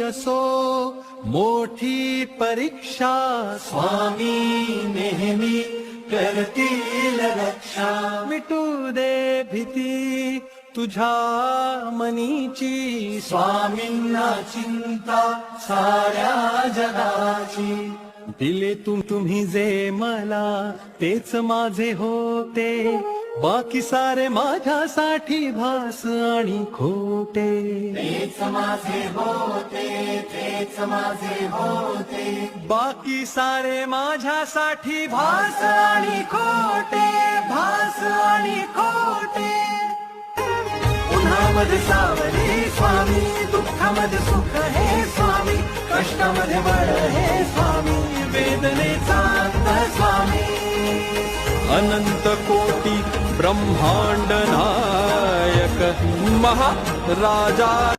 असो मोठी परीक्षा, स्वामी नेहमी करतील रक्षा. मिटू दे भीती तुझ्या मनीची, स्वामींना चिंता साऱ्या जगाची. दिले तुम्ही जे मला तेच माझे होते, बाकी सारे माझ्यासाठी भास आणि खोटे. तेच माझे होते, तेच माझे होते. बाकी सारे माझ्यासाठी भास आणि खोटे, भास आणि खोटे. उन्हामध्ये सावली स्वामी, दुःखामध्ये सुख हे स्वामी, कष्टामध्ये बळ हे स्वामी, वेदनेचा अंत स्वामी. अनंत कोटी ब्रह्मांड नायक महाराजा.